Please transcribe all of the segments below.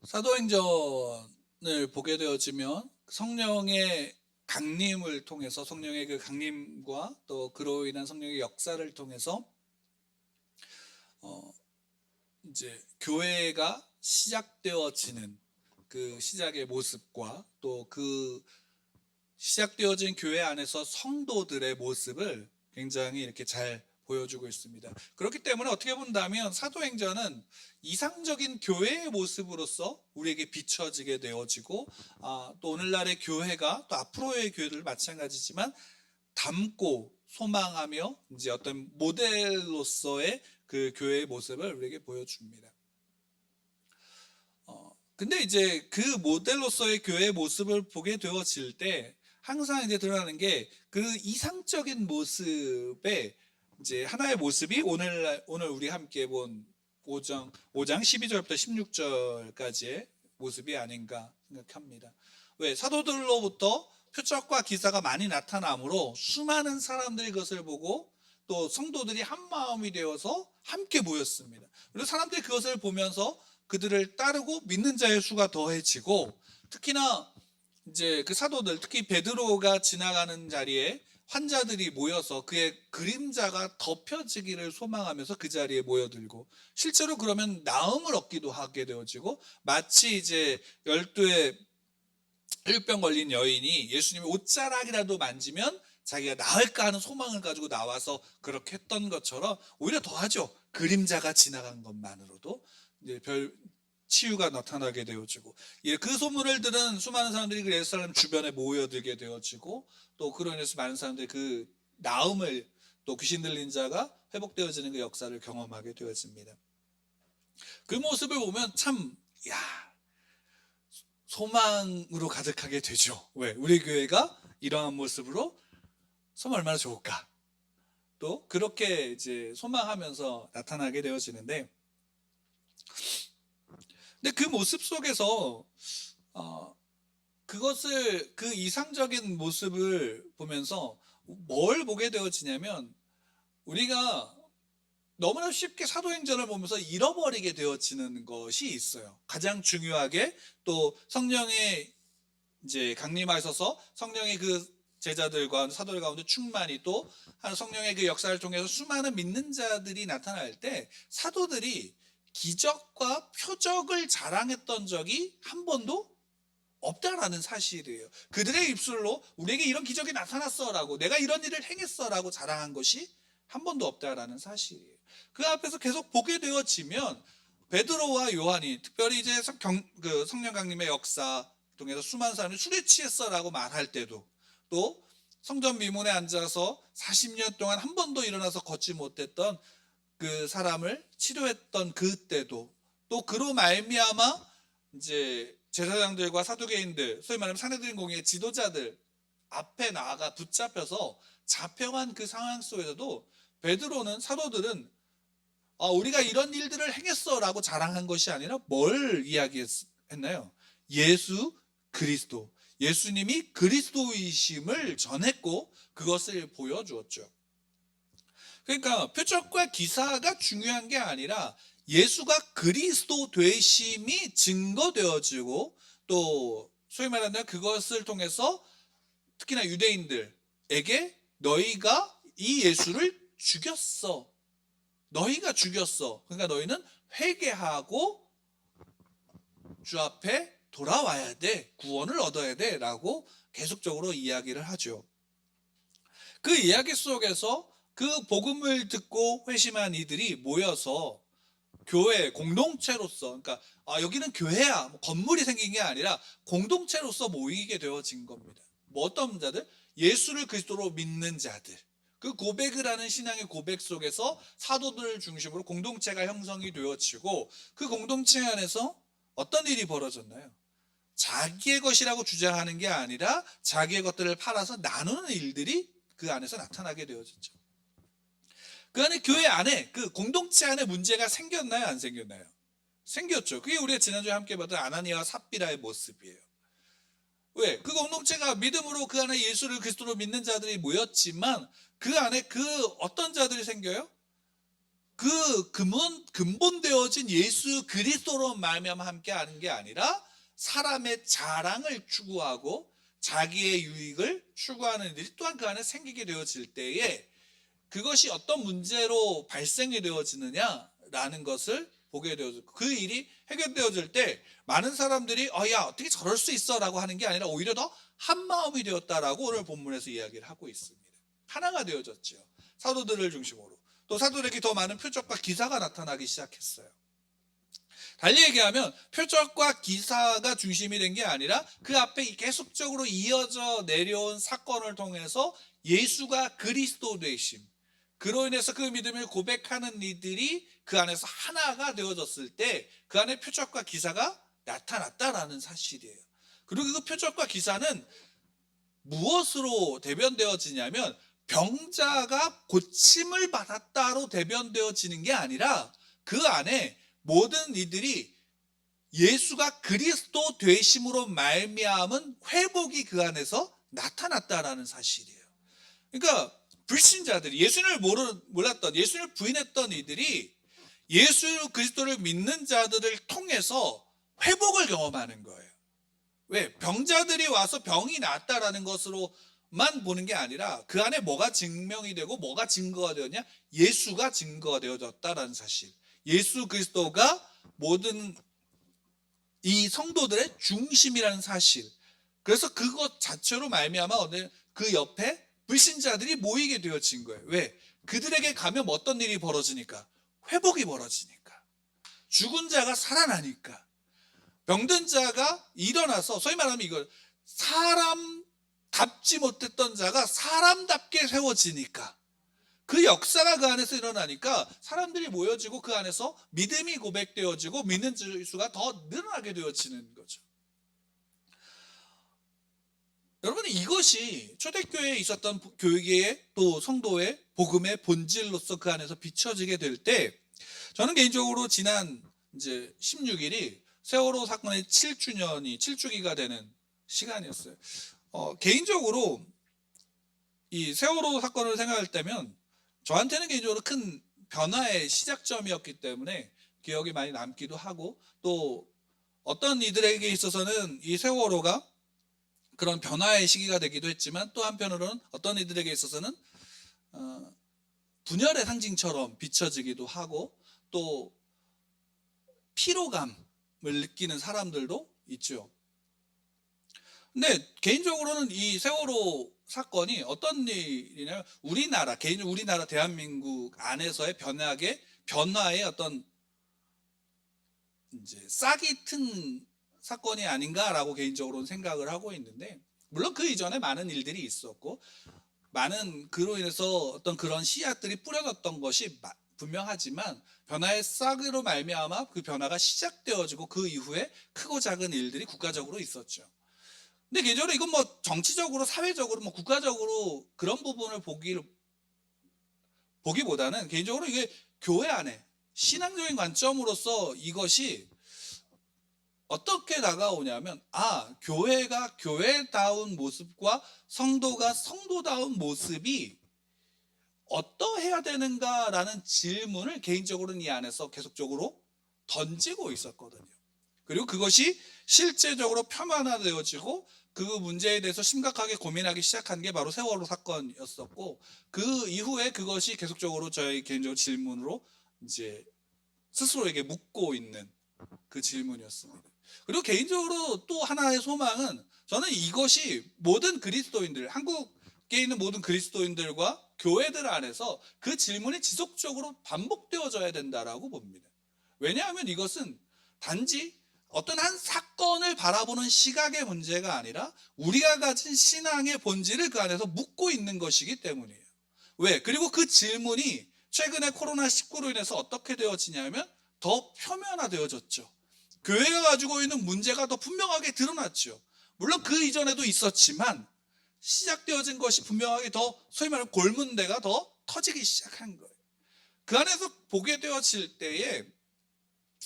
사도행전을 보게 되어지면 성령의 강림을 통해서 성령의 그 강림과 또 그로 인한 성령의 역사를 통해서 어 이제 교회가 시작되어지는 그 시작의 모습과 또 그 시작되어진 교회 안에서 성도들의 모습을 굉장히 이렇게 잘 보여주고 있습니다. 그렇기 때문에 어떻게 본다면 사도행전은 이상적인 교회의 모습으로서 우리에게 비춰지게 되어지고, 또 오늘날의 교회가 또 앞으로의 교회들 마찬가지지만 닮고 소망하며 이제 어떤 모델로서의 그 교회의 모습을 우리에게 보여줍니다. 근데 이제 그 모델로서의 교회의 모습을 보게 되어질 때 항상 이제 드러나는 게 그 이상적인 모습의 이제 하나의 모습이 오늘 우리 함께 본 5장 12절부터 16절까지의 모습이 아닌가 생각합니다. 왜? 사도들로부터 표적과 기사가 많이 나타나므로 수많은 사람들이 그것을 보고 또 성도들이 한 마음이 되어서 함께 모였습니다. 그리고 사람들이 그것을 보면서 그들을 따르고 믿는 자의 수가 더해지고, 특히나 이제 그 사도들, 특히 베드로가 지나가는 자리에 환자들이 모여서 그의 그림자가 덮여지기를 소망하면서 그 자리에 모여들고, 실제로 그러면 나음을 얻기도 하게 되어지고, 마치 이제 12의 혈병 걸린 여인이 예수님의 옷자락이라도 만지면 자기가 나을까 하는 소망을 가지고 나와서 그렇게 했던 것처럼 오히려 더하죠. 그림자가 지나간 것만으로도 이제 별 치유가 나타나게 되어지고, 그 소문을 들은 수많은 사람들이 그 예루살렘 주변에 모여들게 되어지고, 또 그로 인해서 많은 사람들이 그 나음을, 또 귀신 들린 자가 회복되어지는 그 역사를 경험하게 되었습니다. 그 모습을 보면 참, 야, 소망으로 가득하게 되죠. 왜? 우리 교회가 이러한 모습으로 서면 얼마나 좋을까? 또 그렇게 이제 소망하면서 나타나게 되어지는데, 근데 그 모습 속에서 그것을, 그 이상적인 모습을 보면서 뭘 보게 되어지냐면, 우리가 너무나 쉽게 사도행전을 보면서 잃어버리게 되어지는 것이 있어요. 가장 중요하게 또 성령의 이제 강림하셔서 성령의 그 제자들과 사도들 가운데 충만히 또 성령의 그 역사를 통해서 수많은 믿는 자들이 나타날 때 사도들이 기적과 표적을 자랑했던 적이 한 번도 없다라는 사실이에요. 그들의 입술로 우리에게 이런 기적이 나타났어라고, 내가 이런 일을 행했어라고 자랑한 것이 한 번도 없다라는 사실이에요. 그 앞에서 계속 보게 되어지면 베드로와 요한이 특별히 이제 성령 강림의 역사 통해서 수많은 사람이 술에 취했어라고 말할 때도, 또 성전 미문에 앉아서 40년 동안 한 번도 일어나서 걷지 못했던 그 사람을 치료했던 그때도, 또 그로 말미암아 이제 제사장들과 사두개인들, 소위 말하면 산헤드린 공의의 지도자들 앞에 나아가 붙잡혀서 잡혀간 그 상황 속에서도 베드로는, 사도들은 우리가 이런 일들을 행했어라고 자랑한 것이 아니라 뭘 이야기했나요? 예수 그리스도, 예수님이 그리스도이심을 전했고 그것을 보여주었죠. 그러니까 표적과 기사가 중요한 게 아니라 예수가 그리스도 되심이 증거되어지고, 또 소위 말하는 그것을 통해서 특히나 유대인들에게 너희가 이 예수를 죽였어, 너희가 죽였어, 그러니까 너희는 회개하고 주 앞에 돌아와야 돼, 구원을 얻어야 돼 라고 계속적으로 이야기를 하죠. 그 이야기 속에서 그 복음을 듣고 회심한 이들이 모여서 교회 공동체로서, 그러니까 여기는 교회야, 뭐 건물이 생긴 게 아니라 공동체로서 모이게 되어진 겁니다. 뭐 어떤 자들? 예수를 그리스도로 믿는 자들. 그 고백을 하는 신앙의 고백 속에서 사도들을 중심으로 공동체가 형성이 되어지고, 그 공동체 안에서 어떤 일이 벌어졌나요? 자기의 것이라고 주장하는 게 아니라 자기의 것들을 팔아서 나누는 일들이 그 안에서 나타나게 되어졌죠. 그 안에, 교회 안에, 그 공동체 안에 문제가 생겼나요? 안 생겼나요? 생겼죠. 그게 우리가 지난주에 함께 봤던 아나니아와 삽비라의 모습이에요. 왜? 그 공동체가 믿음으로 그 안에 예수를 그리스도로 믿는 자들이 모였지만 그 안에 그 어떤 자들이 생겨요? 그 근본되어진 예수 그리스도로 말미암아 함께하는 게 아니라 사람의 자랑을 추구하고 자기의 유익을 추구하는 일이 또한 그 안에 생기게 되어질 때에 그것이 어떤 문제로 발생이 되어지느냐라는 것을 보게 되어지고, 그 일이 해결되어질 때 많은 사람들이 야 어떻게 저럴 수 있어 라고 하는 게 아니라 오히려 더 한마음이 되었다라고 오늘 본문에서 이야기를 하고 있습니다. 하나가 되어졌죠. 사도들을 중심으로. 또 사도들에게 더 많은 표적과 기사가 나타나기 시작했어요. 달리 얘기하면 표적과 기사가 중심이 된 게 아니라 그 앞에 계속적으로 이어져 내려온 사건을 통해서 예수가 그리스도 되심, 그로 인해서 그 믿음을 고백하는 이들이 그 안에서 하나가 되어졌을 때 그 안에 표적과 기사가 나타났다라는 사실이에요. 그리고 그 표적과 기사는 무엇으로 대변되어지냐면 병자가 고침을 받았다로 대변되어지는 게 아니라 그 안에 모든 이들이 예수가 그리스도 되심으로 말미암은 회복이 그 안에서 나타났다라는 사실이에요. 그러니까 불신자들이, 예수를 몰랐던, 예수를 부인했던 이들이 예수 그리스도를 믿는 자들을 통해서 회복을 경험하는 거예요. 왜? 병자들이 와서 병이 낫다라는 것으로만 보는 게 아니라 그 안에 뭐가 증명이 되고 뭐가 증거가 되었냐? 예수가 증거가 되어졌다라는 사실. 예수 그리스도가 모든 이 성도들의 중심이라는 사실. 그래서 그것 자체로 말미암아 그 옆에 불신자들이 모이게 되어진 거예요. 왜? 그들에게 가면 어떤 일이 벌어지니까? 회복이 벌어지니까. 죽은 자가 살아나니까. 병든 자가 일어나서, 소위 말하면 이걸 사람답지 못했던 자가 사람답게 세워지니까, 그 역사가 그 안에서 일어나니까 사람들이 모여지고 그 안에서 믿음이 고백되어지고 믿는 수가 더 늘어나게 되어지는 거죠. 여러분, 이것이 초대교회에 있었던 교회의 또 성도의 복음의 본질로서 그 안에서 비춰지게 될 때, 저는 개인적으로 지난 이제 16일이 세월호 사건의 7주기가 되는 시간이었어요. 개인적으로 이 세월호 사건을 생각할 때면 저한테는 개인적으로 큰 변화의 시작점이었기 때문에 기억이 많이 남기도 하고, 또 어떤 이들에게 있어서는 이 세월호가 그런 변화의 시기가 되기도 했지만, 또 한편으로는 어떤 이들에게 있어서는 분열의 상징처럼 비춰지기도 하고, 또 피로감을 느끼는 사람들도 있죠. 근데 개인적으로는 이 세월호 사건이 어떤 일이냐면 우리나라 대한민국 안에서의 변화의 어떤 이제 싹이 튼 사건이 아닌가라고 개인적으로는 생각을 하고 있는데, 물론 그 이전에 많은 일들이 있었고 많은 그로 인해서 어떤 그런 씨앗들이 뿌려졌던 것이 분명하지만, 변화의 싹으로 말미암아 그 변화가 시작되어지고 그 이후에 크고 작은 일들이 국가적으로 있었죠. 근데 개인적으로 이건 뭐 정치적으로, 사회적으로, 뭐 국가적으로 그런 부분을 보기보다는 개인적으로 이게 교회 안에 신앙적인 관점으로서 이것이 어떻게 다가오냐면, 교회가 교회다운 모습과 성도가 성도다운 모습이 어떠해야 되는가라는 질문을 개인적으로는 이 안에서 계속적으로 던지고 있었거든요. 그리고 그것이 실제적으로 표면화되어지고 그 문제에 대해서 심각하게 고민하기 시작한 게 바로 세월호 사건이었었고, 그 이후에 그것이 계속적으로 저희 개인적으로 질문으로 이제 스스로에게 묻고 있는 그 질문이었습니다. 그리고 개인적으로 또 하나의 소망은, 저는 이것이 모든 그리스도인들, 한국에 있는 모든 그리스도인들과 교회들 안에서 그 질문이 지속적으로 반복되어져야 된다라고 봅니다. 왜냐하면 이것은 단지 어떤 한 사건을 바라보는 시각의 문제가 아니라 우리가 가진 신앙의 본질을 그 안에서 묻고 있는 것이기 때문이에요. 왜? 그리고 그 질문이 최근에 코로나19로 인해서 어떻게 되어지냐면 더 표면화되어졌죠. 교회가 가지고 있는 문제가 더 분명하게 드러났죠. 물론 그 이전에도 있었지만 시작되어진 것이 분명하게 더, 소위 말하는 골문대가 더 터지기 시작한 거예요. 그 안에서 보게 되어질 때에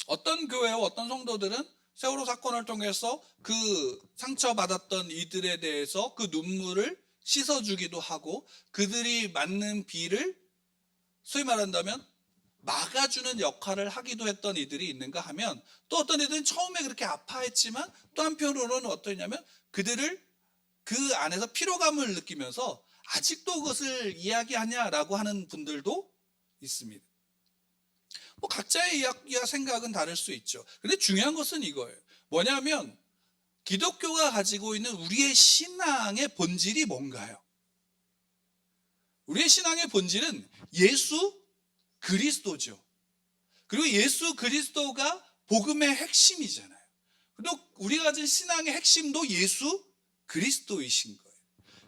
어떤 교회와 어떤 성도들은 세월호 사건을 통해서 그 상처받았던 이들에 대해서 그 눈물을 씻어주기도 하고, 그들이 맞는 비를 소위 말한다면 막아주는 역할을 하기도 했던 이들이 있는가 하면, 또 어떤 이들은 처음에 그렇게 아파했지만 또 한편으로는 어떠냐면 그들을 그 안에서 피로감을 느끼면서 아직도 그것을 이야기하냐라고 하는 분들도 있습니다. 뭐 각자의 이야기와 생각은 다를 수 있죠. 근데 중요한 것은 이거예요. 뭐냐면 기독교가 가지고 있는 우리의 신앙의 본질이 뭔가요? 우리의 신앙의 본질은 예수 그리스도죠. 그리고 예수 그리스도가 복음의 핵심이잖아요. 그리고 우리가 가진 신앙의 핵심도 예수 그리스도이신 거예요.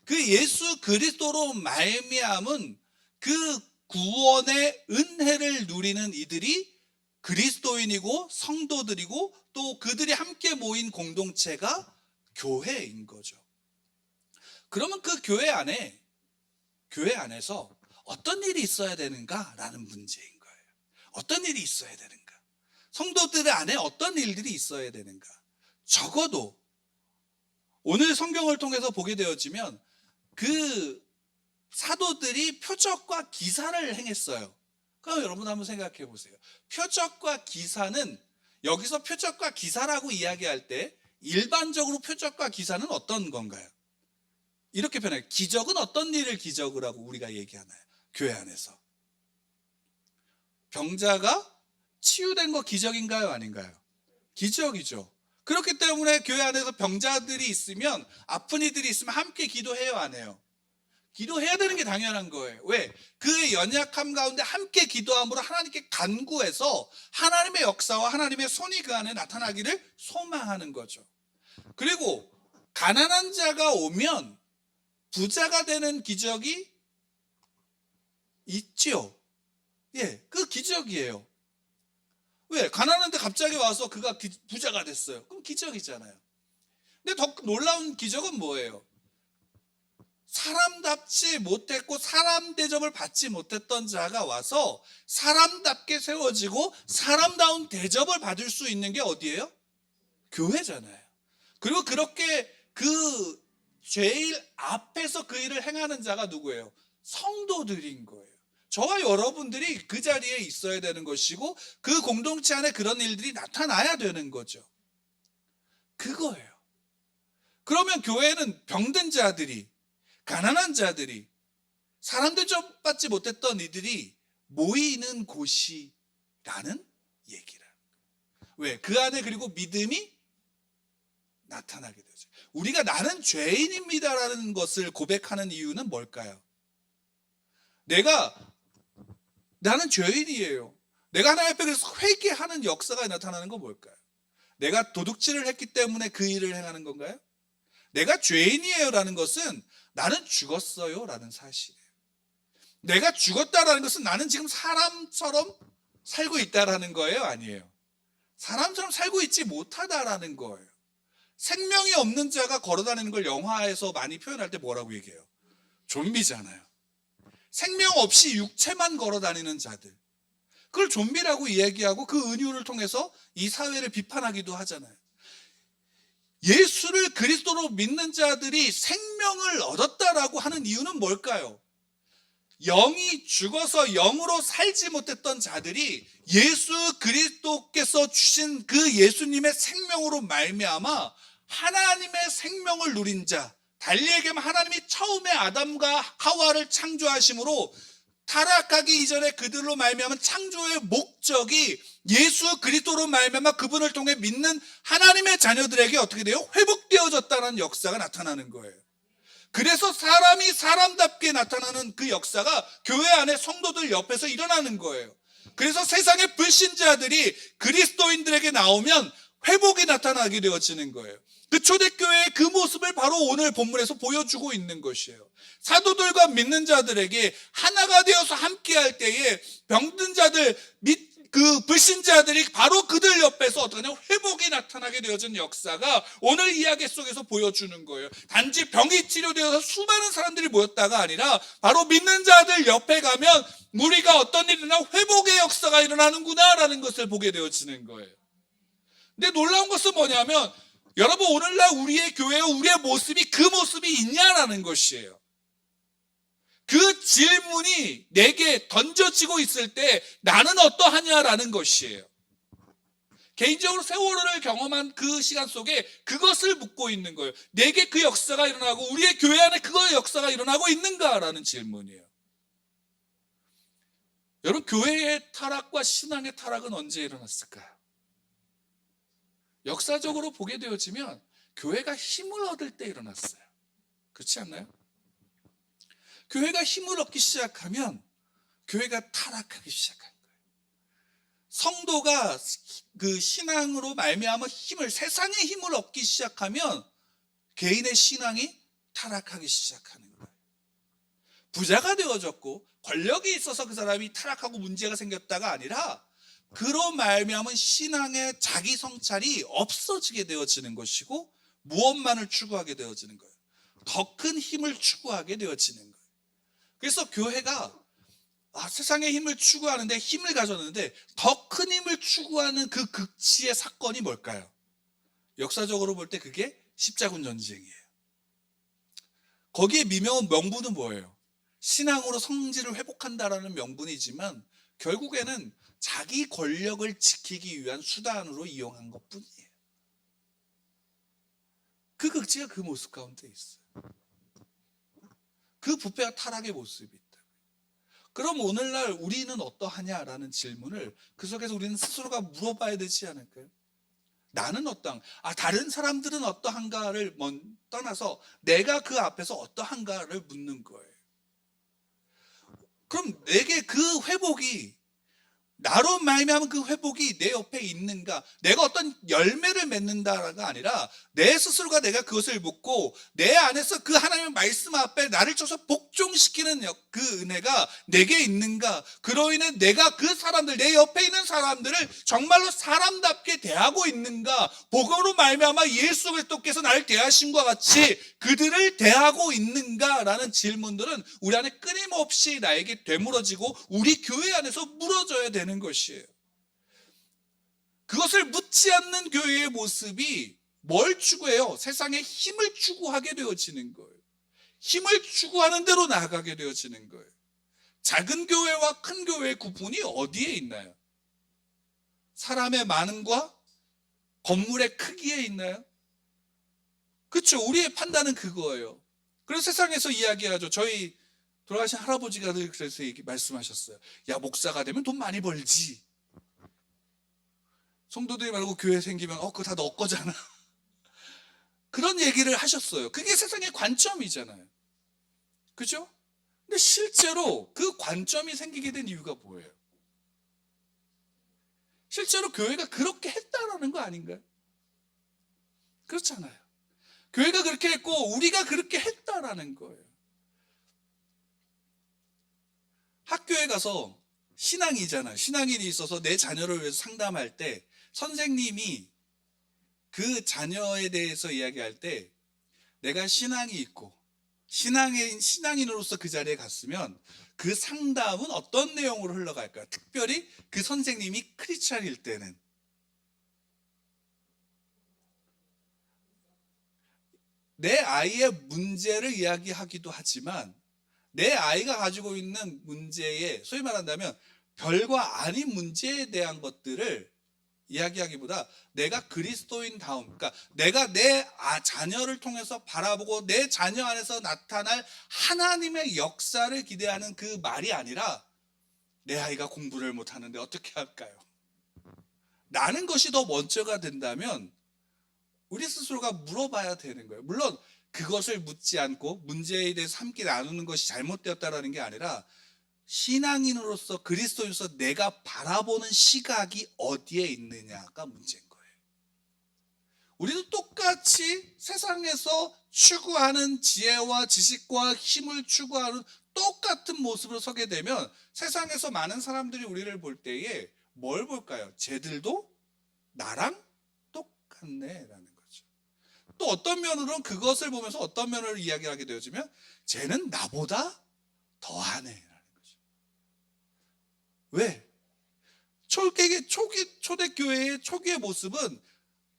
그 예수 그리스도로 말미암은 그 구원의 은혜를 누리는 이들이 그리스도인이고 성도들이고, 또 그들이 함께 모인 공동체가 교회인 거죠. 그러면 그 교회 안에서 어떤 일이 있어야 되는가라는 문제인 거예요. 어떤 일이 있어야 되는가? 성도들 안에 어떤 일들이 있어야 되는가? 적어도 오늘 성경을 통해서 보게 되어지면 그 사도들이 표적과 기사를 행했어요. 그럼 여러분 한번 생각해 보세요. 표적과 기사는, 여기서 표적과 기사라고 이야기할 때 일반적으로 표적과 기사는 어떤 건가요? 이렇게 표현해요. 기적은 어떤 일을 기적이라고 우리가 얘기하나요? 교회 안에서 병자가 치유된 거 기적인가요, 아닌가요? 기적이죠. 그렇기 때문에 교회 안에서 병자들이 있으면, 아픈 이들이 있으면 함께 기도해요, 안 해요? 기도해야 되는 게 당연한 거예요. 왜? 그의 연약함 가운데 함께 기도함으로 하나님께 간구해서 하나님의 역사와 하나님의 손이 그 안에 나타나기를 소망하는 거죠. 그리고 가난한 자가 오면 부자가 되는 기적이 있죠. 예, 그 기적이에요. 왜? 가난한데 갑자기 와서 그가 부자가 됐어요. 그럼 기적이잖아요. 근데 더 놀라운 기적은 뭐예요? 사람답지 못했고 사람 대접을 받지 못했던 자가 와서 사람답게 세워지고 사람다운 대접을 받을 수 있는 게 어디예요? 교회잖아요. 그리고 그렇게 그 제일 앞에서 그 일을 행하는 자가 누구예요? 성도들인 거예요. 저와 여러분들이 그 자리에 있어야 되는 것이고, 그 공동체 안에 그런 일들이 나타나야 되는 거죠. 그거예요. 그러면 교회는 병든 자들이, 가난한 자들이, 사람 대접받지 못했던 이들이 모이는 곳이라는 얘기라. 왜? 그 안에 그리고 믿음이 나타나게 되죠. 우리가 나는 죄인입니다라는 것을 고백하는 이유는 뭘까요? 나는 죄인이에요. 내가 하나님 앞에 그래서 회개하는 역사가 나타나는 건 뭘까요? 내가 도둑질을 했기 때문에 그 일을 행하는 건가요? 내가 죄인이에요 라는 것은 나는 죽었어요 라는 사실이에요. 내가 죽었다라는 것은 나는 지금 사람처럼 살고 있다라는 거예요, 아니에요? 사람처럼 살고 있지 못하다라는 거예요. 생명이 없는 자가 걸어다니는 걸 영화에서 많이 표현할 때 뭐라고 얘기해요? 좀비잖아요. 생명 없이 육체만 걸어다니는 자들, 그걸 좀비라고 이야기하고 그 은유를 통해서 이 사회를 비판하기도 하잖아요. 예수를 그리스도로 믿는 자들이 생명을 얻었다라고 하는 이유는 뭘까요? 영이 죽어서 영으로 살지 못했던 자들이 예수 그리스도께서 주신 그 예수님의 생명으로 말미암아 하나님의 생명을 누린 자, 달리 얘기하면 하나님이 처음에 아담과 하와를 창조하심으로 타락하기 이전에 그들로 말미암은 창조의 목적이 예수 그리스도로 말미암아 그분을 통해 믿는 하나님의 자녀들에게 어떻게 돼요? 회복되어졌다는 역사가 나타나는 거예요. 그래서 사람이 사람답게 나타나는 그 역사가 교회 안에 성도들 옆에서 일어나는 거예요. 그래서 세상의 불신자들이 그리스도인들에게 나오면 회복이 나타나게 되어지는 거예요. 그 초대교회의 그 모습을 바로 오늘 본문에서 보여주고 있는 것이에요. 사도들과 믿는 자들에게 하나가 되어서 함께할 때에 병든 자들, 그 불신자들이 바로 그들 옆에서 어떻게 하냐, 회복이 나타나게 되어진 역사가 오늘 이야기 속에서 보여주는 거예요. 단지 병이 치료되어서 수많은 사람들이 모였다가 아니라 바로 믿는 자들 옆에 가면 우리가 어떤 일이나 회복의 역사가 일어나는구나라는 것을 보게 되어지는 거예요. 근데 놀라운 것은 뭐냐면, 여러분, 오늘날 우리의 교회와 우리의 모습이 그 모습이 있냐라는 것이에요. 그 질문이 내게 던져지고 있을 때 나는 어떠하냐라는 것이에요. 개인적으로 세월호를 경험한 그 시간 속에 그것을 묻고 있는 거예요. 내게 그 역사가 일어나고 우리의 교회 안에 그거의 역사가 일어나고 있는가라는 질문이에요. 여러분, 교회의 타락과 신앙의 타락은 언제 일어났을까요? 역사적으로 보게 되어지면 교회가 힘을 얻을 때 일어났어요. 그렇지 않나요? 교회가 힘을 얻기 시작하면 교회가 타락하기 시작한 거예요. 성도가 그 신앙으로 말미암아 세상의 힘을 얻기 시작하면 개인의 신앙이 타락하기 시작하는 거예요. 부자가 되어졌고 권력이 있어서 그 사람이 타락하고 문제가 생겼다가 아니라 그로 말미암은 신앙의 자기 성찰이 없어지게 되어지는 것이고 무엇만을 추구하게 되어지는 거예요. 더 큰 힘을 추구하게 되어지는 거예요. 그래서 교회가 세상의 힘을 추구하는데 힘을 가졌는데 더 큰 힘을 추구하는 그 극치의 사건이 뭘까요? 역사적으로 볼 때 그게 십자군 전쟁이에요. 거기에 명분은 뭐예요? 신앙으로 성질을 회복한다라는 명분이지만 결국에는 자기 권력을 지키기 위한 수단으로 이용한 것뿐이에요. 그 극치가 그 모습 가운데 있어요. 그 부패와 타락의 모습이 있다. 그럼 오늘날 우리는 어떠하냐라는 질문을 그 속에서 우리는 스스로가 물어봐야 되지 않을까요? 나는 다른 사람들은 어떠한가를 떠나서 내가 그 앞에서 어떠한가를 묻는 거예요. 그럼 내게 그 회복이 나로 말미암은 그 회복이 내 옆에 있는가? 내가 어떤 열매를 맺는다가 아니라 내 스스로가 내가 그것을 묻고 내 안에서 그 하나님의 말씀 앞에 나를 쳐서 복종시키는 그 은혜가 내게 있는가? 그로 인해 내가 그 사람들, 내 옆에 있는 사람들을 정말로 사람답게 대하고 있는가? 복음으로 말미암아 예수 그리스도께서 나를 대하심과 같이 그들을 대하고 있는가라는 질문들은 우리 안에 끊임없이 나에게 되물어지고 우리 교회 안에서 물어져야 되는 것이에요. 그것을 묻지 않는 교회의 모습이 뭘 추구해요? 세상의 힘을 추구하게 되어지는 거예요. 힘을 추구하는 대로 나아가게 되어지는 거예요. 작은 교회와 큰 교회의 구분이 어디에 있나요? 사람의 많음과 건물의 크기에 있나요? 그렇죠. 우리의 판단은 그거예요. 그래서 세상에서 이야기하죠. 저희 돌아가신 할아버지가 그래서 말씀하셨어요. 야, 목사가 되면 돈 많이 벌지. 성도들이 말고 교회 생기면 그거 다 너 거잖아. 그런 얘기를 하셨어요. 그게 세상의 관점이잖아요. 그죠? 근데 실제로 그 관점이 생기게 된 이유가 뭐예요? 실제로 교회가 그렇게 했다라는 거 아닌가요? 그렇잖아요. 교회가 그렇게 했고 우리가 그렇게 했다라는 거예요. 학교에 가서 신앙이잖아요. 신앙인이 있어서 내 자녀를 위해서 상담할 때 선생님이 그 자녀에 대해서 이야기할 때 내가 신앙이 있고 신앙인으로서 그 자리에 갔으면 그 상담은 어떤 내용으로 흘러갈까요? 특별히 그 선생님이 크리스찬일 때는 내 아이의 문제를 이야기하기도 하지만 내 아이가 가지고 있는 문제에 소위 말한다면 별거 아닌 문제에 대한 것들을 이야기하기보다 내가 그리스도인다움, 그러니까 내가 내 자녀를 통해서 바라보고 내 자녀 안에서 나타날 하나님의 역사를 기대하는 그 말이 아니라 내 아이가 공부를 못하는데 어떻게 할까요? 라는 것이 더 먼저가 된다면 우리 스스로가 물어봐야 되는 거예요. 물론 그것을 묻지 않고 문제에 대해서 함께 나누는 것이 잘못되었다는 게 아니라 신앙인으로서 그리스도인으로서 내가 바라보는 시각이 어디에 있느냐가 문제인 거예요. 우리도 똑같이 세상에서 추구하는 지혜와 지식과 힘을 추구하는 똑같은 모습으로 서게 되면 세상에서 많은 사람들이 우리를 볼 때에 뭘 볼까요? 쟤들도 나랑 똑같네라는 거죠. 또 어떤 면으로는 그것을 보면서 어떤 면으로 이야기하게 되어지면 쟤는 나보다 더하네. 왜? 초대교회의 초기의 모습은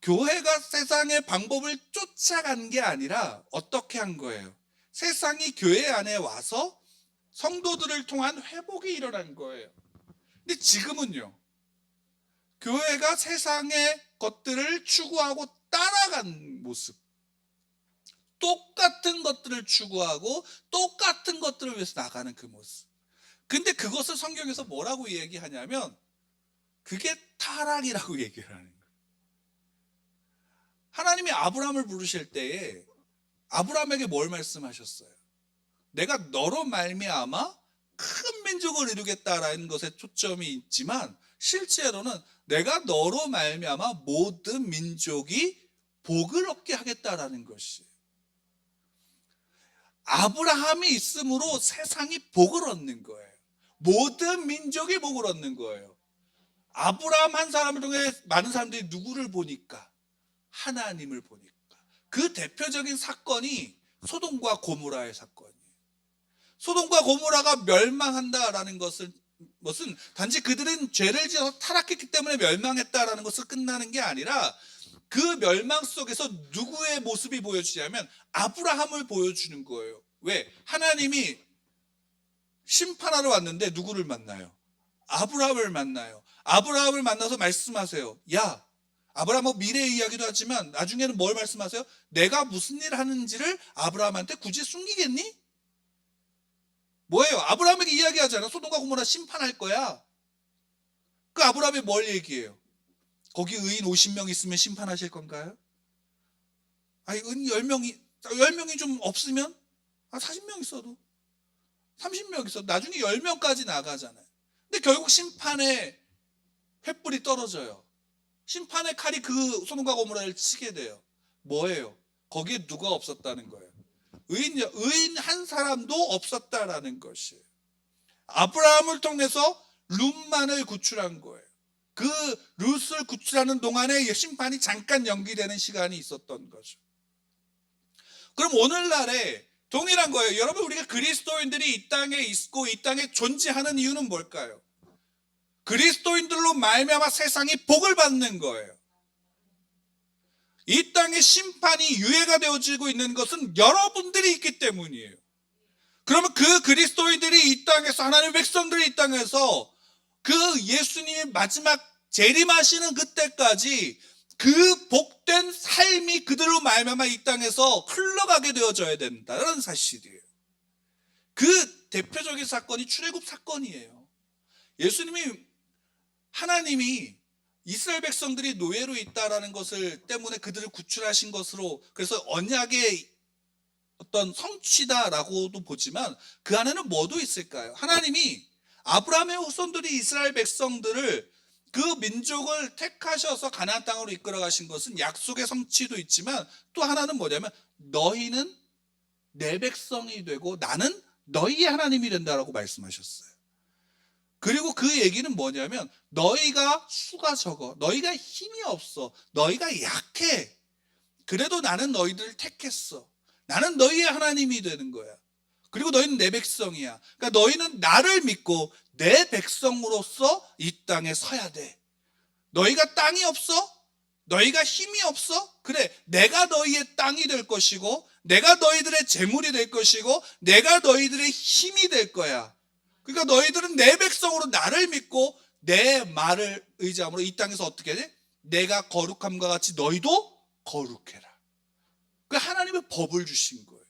교회가 세상의 방법을 쫓아간 게 아니라 어떻게 한 거예요? 세상이 교회 안에 와서 성도들을 통한 회복이 일어난 거예요. 근데 지금은요, 교회가 세상의 것들을 추구하고 따라간 모습, 똑같은 것들을 추구하고 똑같은 것들을 위해서 나가는 그 모습. 근데 그것을 성경에서 뭐라고 얘기하냐면 그게 타락이라고 얘기를 하는 거예요. 하나님이 아브라함을 부르실 때에 아브라함에게 뭘 말씀하셨어요? 내가 너로 말미암아 큰 민족을 이루겠다라는 것에 초점이 있지만 실제로는 내가 너로 말미암아 모든 민족이 복을 얻게 하겠다라는 것이에요. 아브라함이 있음으로 세상이 복을 얻는 거예요. 모든 민족이 복을 얻는 거예요. 아브라함 한 사람을 통해 많은 사람들이 누구를 보니까? 하나님을 보니까. 그 대표적인 사건이 소돔과 고모라의 사건이에요. 소돔과 고모라가 멸망한다라는 것은 단지 그들은 죄를 지어서 타락했기 때문에 멸망했다라는 것을 끝나는 게 아니라 그 멸망 속에서 누구의 모습이 보여주냐면 아브라함을 보여주는 거예요. 왜? 하나님이 심판하러 왔는데 누구를 만나요? 아브라함을 만나요. 아브라함을 만나서 말씀하세요. 야, 아브라함은 미래 이야기도 하지만 나중에는 뭘 말씀하세요? 내가 무슨 일 하는지를 아브라함한테 굳이 숨기겠니? 뭐예요? 아브라함에게 이야기하잖아. 소돔과 고모라 심판할 거야. 그 아브라함이 뭘 얘기해요? 거기 의인 50명 있으면 심판하실 건가요? 아니, 의인 10명이 좀 없으면? 40명 있어도. 30명 있어도. 나중에 10명까지 나가잖아요. 근데 결국 심판의 횃불이 떨어져요. 심판의 칼이 그 소돔과 고모라를 치게 돼요. 뭐예요? 거기에 누가 없었다는 거예요. 의인 한 사람도 없었다라는 것이에요. 아브라함을 통해서 룻만을 구출한 거예요. 그 룻을 구출하는 동안에 심판이 잠깐 연기되는 시간이 있었던 거죠. 그럼 오늘날에 동일한 거예요. 여러분, 우리가 그리스도인들이 이 땅에 있고 이 땅에 존재하는 이유는 뭘까요? 그리스도인들로 말미암아 세상이 복을 받는 거예요. 이 땅의 심판이 유예가 되어지고 있는 것은 여러분들이 있기 때문이에요. 그러면 그 그리스도인들이 이 땅에서, 하나님의 백성들이 이 땅에서 그 예수님이 마지막 재림하시는 그때까지 그 복된 삶이 그들로 말미암아 이 땅에서 흘러가게 되어져야 된다는 사실이에요. 그 대표적인 사건이 출애굽 사건이에요. 하나님이 이스라엘 백성들이 노예로 있다라는 것을 때문에 그들을 구출하신 것으로, 그래서 언약의 어떤 성취다라고도 보지만 그 안에는 뭐도 있을까요? 하나님이 아브라함의 후손들이 이스라엘 백성들을, 그 민족을 택하셔서 가나안 땅으로 이끌어 가신 것은 약속의 성취도 있지만 또 하나는 뭐냐면 너희는 내 백성이 되고 나는 너희의 하나님이 된다라고 말씀하셨어요. 그리고 그 얘기는 뭐냐면 너희가 수가 적어, 너희가 힘이 없어, 너희가 약해. 그래도 나는 너희들을 택했어. 나는 너희의 하나님이 되는 거야. 그리고 너희는 내 백성이야. 그러니까 너희는 나를 믿고 내 백성으로서 이 땅에 서야 돼. 너희가 땅이 없어? 너희가 힘이 없어? 그래, 내가 너희의 땅이 될 것이고 내가 너희들의 재물이 될 것이고 내가 너희들의 힘이 될 거야. 그러니까 너희들은 내 백성으로 나를 믿고 내 말을 의지함으로 이 땅에서 어떻게 돼? 내가 거룩함과 같이 너희도 거룩해라. 그 하나님의 법을 주신 거예요.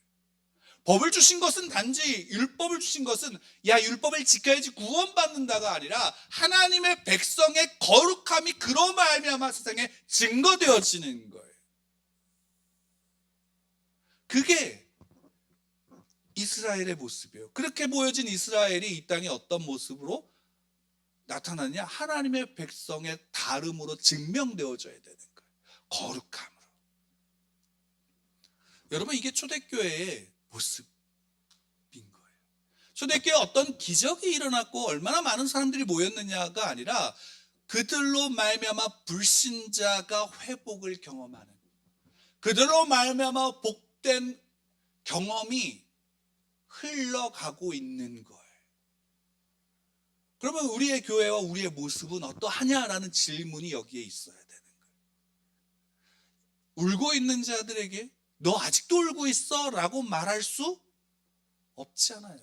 법을 주신 것은 단지, 율법을 주신 것은 야, 율법을 지켜야지 구원받는다가 아니라 하나님의 백성의 거룩함이 그로 말미암아 세상에 증거되어지는 거예요. 그게 이스라엘의 모습이에요. 그렇게 보여진 이스라엘이 이 땅에 어떤 모습으로 나타나냐? 하나님의 백성의 다름으로 증명되어져야 되는 거예요. 거룩함으로. 여러분, 이게 초대교회의 모습인 거예요. 초대교회에 어떤 기적이 일어났고 얼마나 많은 사람들이 모였느냐가 아니라 그들로 말미암아 불신자가 회복을 경험하는, 그들로 말미암아 복된 경험이 흘러가고 있는 거예요. 그러면 우리의 교회와 우리의 모습은 어떠하냐라는 질문이 여기에 있어야 되는 거예요. 울고 있는 자들에게 너 아직도 울고 있어? 라고 말할 수 없잖아요.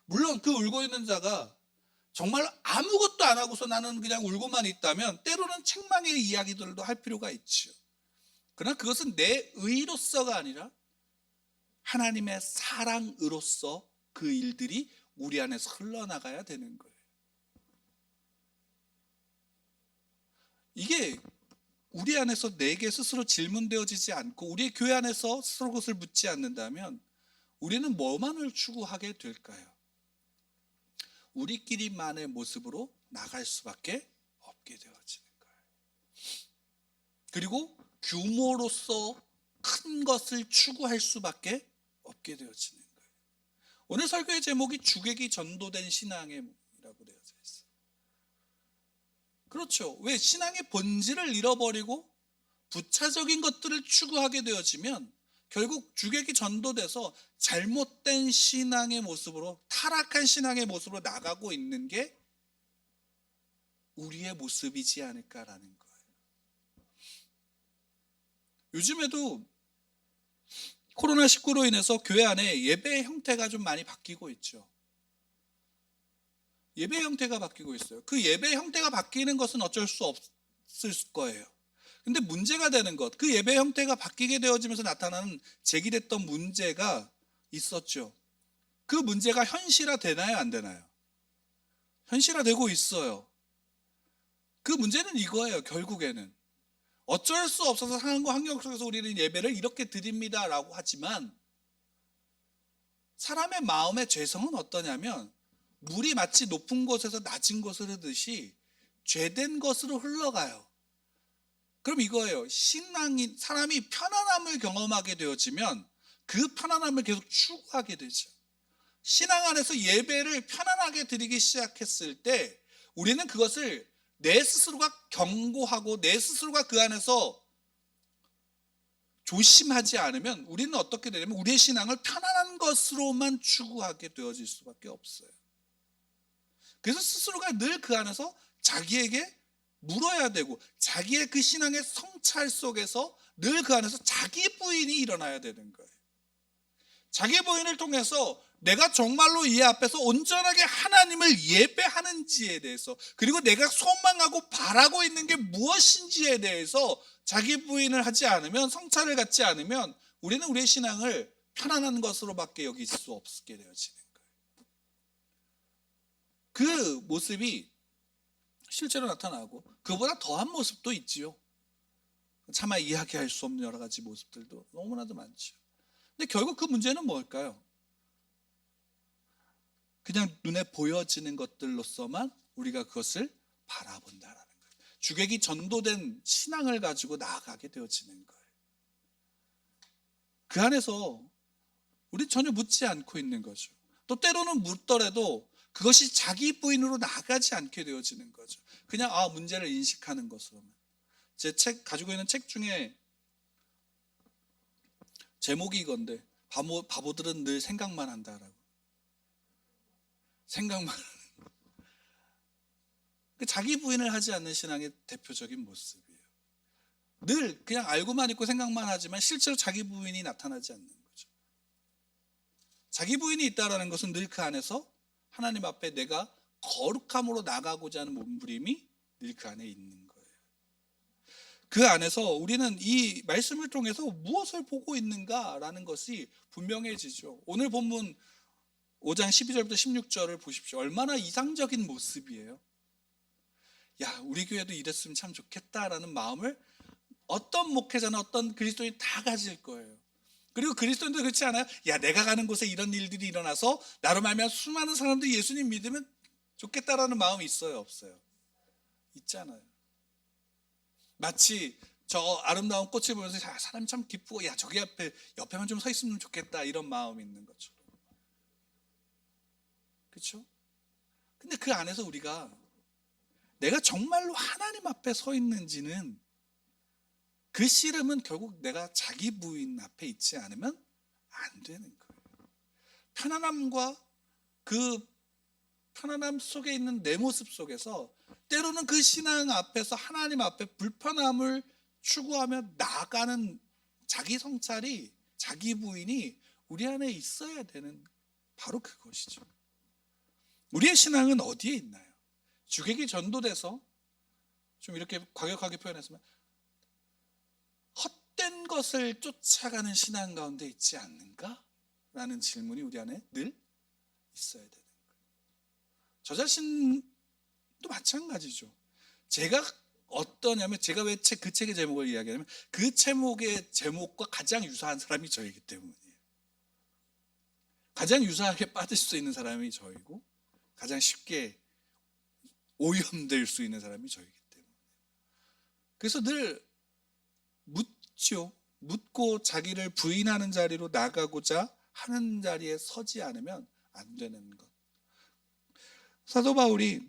물론 그 울고 있는 자가 정말 아무것도 안 하고서 나는 그냥 울고만 있다면 때로는 책망의 이야기들도 할 필요가 있죠. 그러나 그것은 내 의로서가 아니라 하나님의 사랑으로서 그 일들이 우리 안에서 흘러나가야 되는 거예요. 이게 우리 안에서 내게 스스로 질문되어지지 않고 우리의 교회 안에서 스스로 그것을 묻지 않는다면 우리는 뭐만을 추구하게 될까요? 우리끼리만의 모습으로 나갈 수밖에 없게 되어지는 거예요. 그리고 규모로서 큰 것을 추구할 수밖에 없게 되어지는 거예요. 오늘 설교의 제목이 주객이 전도된 신앙이라고 되어져 있어요. 그렇죠. 왜? 신앙의 본질을 잃어버리고 부차적인 것들을 추구하게 되어지면 결국 주객이 전도돼서 잘못된 신앙의 모습으로, 타락한 신앙의 모습으로 나가고 있는 게 우리의 모습이지 않을까라는 거예요. 요즘에도 코로나19로 인해서 교회 안에 예배의 형태가 좀 많이 바뀌고 있죠. 예배 형태가 바뀌고 있어요. 그 예배 형태가 바뀌는 것은 어쩔 수 없을 거예요. 근데 문제가 되는 것, 그 예배 형태가 바뀌게 되어지면서 나타나는 제기됐던 문제가 있었죠. 그 문제가 현실화 되나요, 안 되나요? 현실화되고 있어요. 그 문제는 이거예요. 결국에는 어쩔 수 없어서 상황 환경 속에서 우리는 예배를 이렇게 드립니다라고 하지만 사람의 마음의 죄성은 어떠냐면 물이 마치 높은 곳에서 낮은 곳을 흐르듯이 죄된 것으로 흘러가요. 그럼 이거예요. 사람이 편안함을 경험하게 되어지면 그 편안함을 계속 추구하게 되죠. 신앙 안에서 예배를 편안하게 드리기 시작했을 때 우리는 그것을 내 스스로가 경고하고 내 스스로가 그 안에서 조심하지 않으면 우리는 어떻게 되냐면 우리의 신앙을 편안한 것으로만 추구하게 되어질 수밖에 없어요. 그래서 스스로가 늘 그 안에서 자기에게 물어야 되고 자기의 그 신앙의 성찰 속에서 늘 그 안에서 자기 부인이 일어나야 되는 거예요. 자기 부인을 통해서 내가 정말로 이 앞에서 온전하게 하나님을 예배하는지에 대해서 그리고 내가 소망하고 바라고 있는 게 무엇인지에 대해서 자기 부인을 하지 않으면 성찰을 갖지 않으면 우리는 우리의 신앙을 편안한 것으로밖에 여길 수 없게 되어지는 거예요. 그 모습이 실제로 나타나고 그보다 더한 모습도 있지요. 차마 이야기할 수 없는 여러 가지 모습들도 너무나도 많죠. 근데 결국 그 문제는 뭘까요? 그냥 눈에 보여지는 것들로서만 우리가 그것을 바라본다라는 거예요. 주객이 전도된 신앙을 가지고 나아가게 되어지는 거예요. 그 안에서 우리 전혀 묻지 않고 있는 거죠. 또 때로는 묻더라도 그것이 자기 부인으로 나가지 않게 되어지는 거죠. 그냥 문제를 인식하는 것으로만. 제 책 가지고 있는 책 중에 제목이 이건데 바보들은 늘 생각만 한다라고. 생각만 자기 부인을 하지 않는 신앙의 대표적인 모습이에요. 늘 그냥 알고만 있고 생각만 하지만 실제로 자기 부인이 나타나지 않는 거죠. 자기 부인이 있다라는 것은 늘 그 안에서 하나님 앞에 내가 거룩함으로 나가고자 하는 몸부림이 늘 그 안에 있는 거예요. 그 안에서 우리는 이 말씀을 통해서 무엇을 보고 있는가라는 것이 분명해지죠. 오늘 본문 5장 12절부터 16절을 보십시오. 얼마나 이상적인 모습이에요. 야, 우리 교회도 이랬으면 참 좋겠다라는 마음을 어떤 목회자나 어떤 그리스도인이 다 가질 거예요. 그리고 그리스도인도 그렇지 않아요? 야, 내가 가는 곳에 이런 일들이 일어나서 나로 말미암아 수많은 사람들이 예수님 믿으면 좋겠다라는 마음이 있어요, 없어요? 있잖아요. 마치 저 아름다운 꽃을 보면서 사람이 참 기쁘고 야, 저기 옆에만 좀 서 있으면 좋겠다 이런 마음이 있는 것처럼. 그렇죠? 근데 그 안에서 우리가 내가 정말로 하나님 앞에 서 있는지는 그 씨름은 결국 내가 자기 부인 앞에 있지 않으면 안 되는 거예요. 편안함과 그 편안함 속에 있는 내 모습 속에서 때로는 그 신앙 앞에서 하나님 앞에 불편함을 추구하며 나아가는 자기 성찰이 자기 부인이 우리 안에 있어야 되는 바로 그것이죠. 우리의 신앙은 어디에 있나요? 주객이 전도돼서 좀 이렇게 과격하게 표현했으면 헛된 것을 쫓아가는 신앙 가운데 있지 않는가? 라는 질문이 우리 안에 늘 있어야 되는 거예요. 저 자신도 마찬가지죠. 제가 어떠냐면, 제가 왜 그 책의 제목을 이야기하냐면 그 제목의 제목과 가장 유사한 사람이 저이기 때문이에요. 가장 유사하게 빠질 수 있는 사람이 저이고 가장 쉽게 오염될 수 있는 사람이 저이기 때문에. 그래서 늘 묻죠. 묻고 자기를 부인하는 자리로 나가고자 하는 자리에 서지 않으면 안 되는 것. 사도 바울이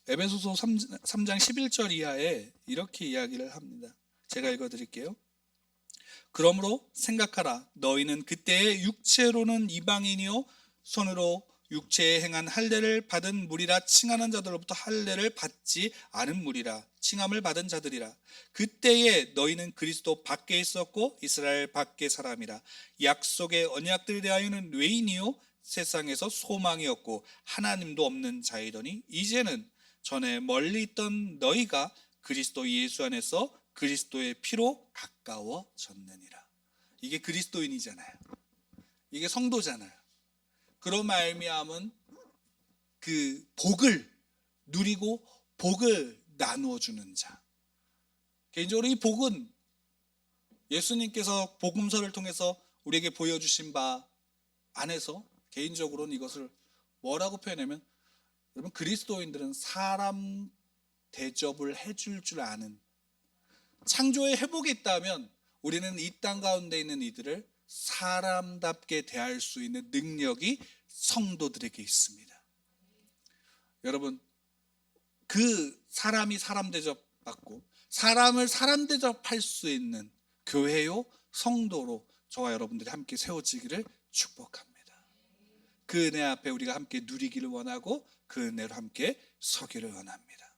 에베소서 3장 11절 이하에 이렇게 이야기를 합니다. 제가 읽어드릴게요. 그러므로 생각하라. 너희는 그때의 육체로는 이방인이요 손으로 육체에 행한 할례를 받은 무리라 칭하는 자들로부터 할례를 받지 않은 무리라 칭함을 받은 자들이라. 그때에 너희는 그리스도 밖에 있었고 이스라엘 밖의 사람이라. 약속의 언약들에 대하여는 외인이요 세상에서 소망이었고 하나님도 없는 자이더니 이제는 전에 멀리 있던 너희가 그리스도 예수 안에서 그리스도의 피로 가까워졌느니라. 이게 그리스도인이잖아요. 이게 성도잖아요. 그런 말미암은 그 복을 누리고 복을 나누어 주는 자. 개인적으로 이 복은 예수님께서 복음서를 통해서 우리에게 보여주신 바 안에서 개인적으로는 이것을 뭐라고 표현하면, 여러분, 그리스도인들은 사람 대접을 해줄 줄 아는, 창조의 회복이 있다면 우리는 이 땅 가운데 있는 이들을 사람답게 대할 수 있는 능력이 성도들에게 있습니다. 여러분, 그 사람이 사람 대접받고 사람을 사람 대접할 수 있는 교회요 성도로 저와 여러분들이 함께 세워지기를 축복합니다. 그 은혜 앞에 우리가 함께 누리기를 원하고 그 은혜로 함께 서기를 원합니다.